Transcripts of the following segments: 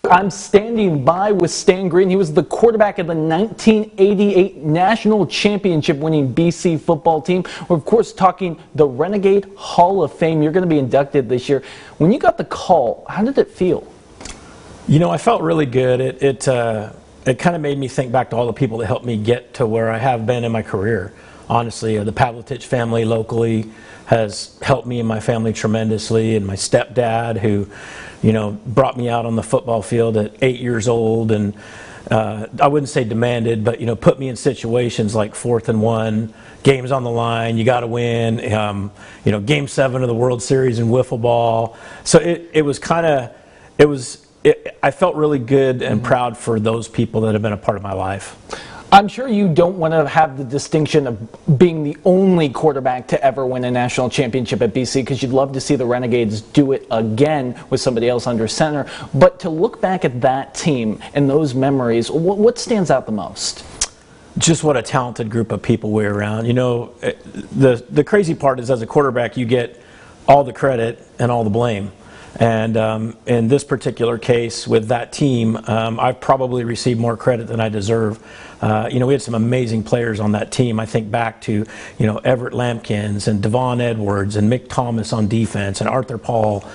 I'm standing by with Stan Greene. He was the quarterback of the 1988 National Championship winning BC football team. We're, of course, talking the Renegade Hall of Fame. You're going to be inducted this year. When you got the call, how did it feel? You know, I felt really good. It kind of made me think back to all the people that helped me get to where I have been in my career. Honestly, the Pavlovich family locally has helped me and my family tremendously, and my stepdad, who, you know, brought me out on the football field at 8 years old, and I wouldn't say demanded, but, you know, put me in situations like 4th and 1, games on the line, you got to win, you know, Game 7 of the World Series in wiffle ball. So it was kind of, I felt really good and proud for those people that have been a part of my life. I'm sure you don't want to have the distinction of being the only quarterback to ever win a national championship at BC, because you'd love to see the Renegades do it again with somebody else under center. But to look back at that team and those memories, what stands out the most? Just what a talented group of people we're around. You know, the crazy part is, as a quarterback, you get all the credit and all the blame. And in this particular case with that team, I've probably received more credit than I deserve. You know, we had some amazing players on that team. I think back to, you know, Everett Lampkins and Devon Edwards and Mick Thomas on defense, and Arthur Paul,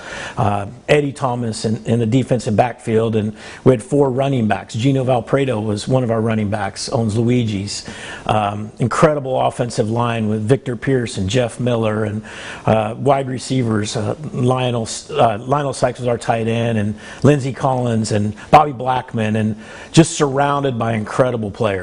Eddie Thomas in the defensive backfield, and we had 4 running backs. Gino Valpredo was one of our running backs, owns Luigi's. Incredible offensive line with Victor Pierce and Jeff Miller, and wide receivers, Lionel Sykes was our tight end, and Lindsey Collins and Bobby Blackman, and just surrounded by incredible players.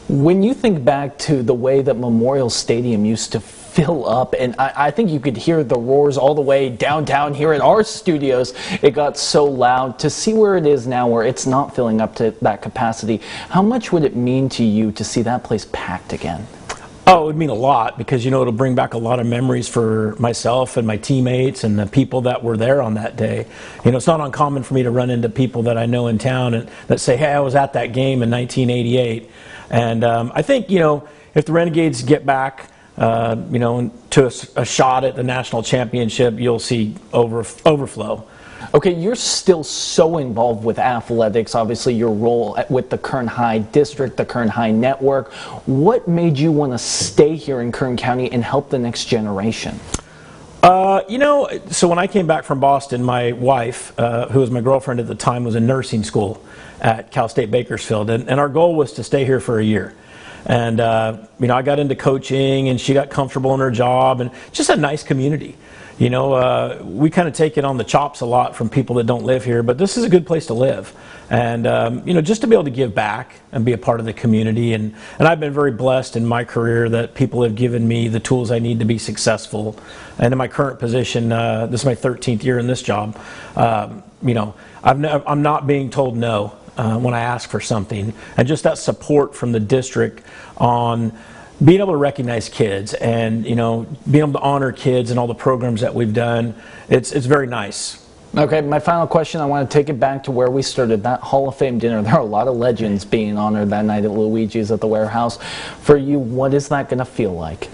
When you think back to the way that Memorial Stadium used to fill up, and I think you could hear the roars all the way downtown here at our studios, it got so loud. To see where it is now, where it's not filling up to that capacity, how much would it mean to you to see that place packed again? Oh, it would mean a lot, because, you know, it'll bring back a lot of memories for myself and my teammates and the people that were there on that day. You know, it's not uncommon for me to run into people that I know in town and that say, hey, I was at that game in 1988. And I think, you know, if the Renegades get back, you know, to a shot at the national championship, you'll see overflow. Okay, you're still so involved with athletics, obviously your role with the Kern High District, the Kern High Network. What made you want to stay here in Kern County and help the next generation? You know, so when I came back from Boston, my wife, who was my girlfriend at the time, was in nursing school at Cal State Bakersfield, and our goal was to stay here for a year. And, you know, I got into coaching, and she got comfortable in her job, and just a nice community. You know, we kind of take it on the chops a lot from people that don't live here, but this is a good place to live. And, you know, just to be able to give back and be a part of the community. And I've been very blessed in my career that people have given me the tools I need to be successful. And in my current position, this is my 13th year in this job, you know, I'm not being told no when I ask for something. And just that support from the district on being able to recognize kids and, you know, being able to honor kids and all the programs that we've done, it's very nice. Okay, my final question, I want to take it back to where we started, that Hall of Fame dinner. There are a lot of legends being honored that night at Luigi's at the warehouse. For you, what is that going to feel like?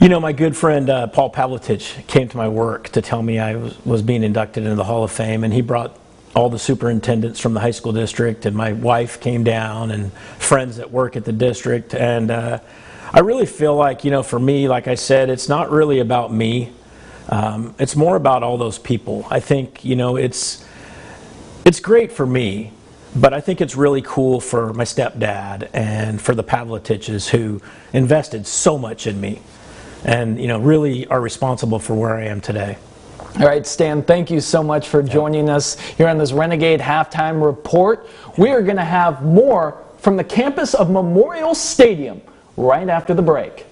You know, my good friend Paul Pavlovich came to my work to tell me I was being inducted into the Hall of Fame, and he brought all the superintendents from the high school district, and my wife came down, and friends that work at the district. And I really feel like, you know, for me, like I said, it's not really about me. It's more about all those people. I think, you know, it's great for me, but I think it's really cool for my stepdad and for the Pavloviches, who invested so much in me and, you know, really are responsible for where I am today. All right, Stan, thank you so much for joining us here on this Renegade Halftime Report. We are going to have more from the campus of Memorial Stadium right after the break.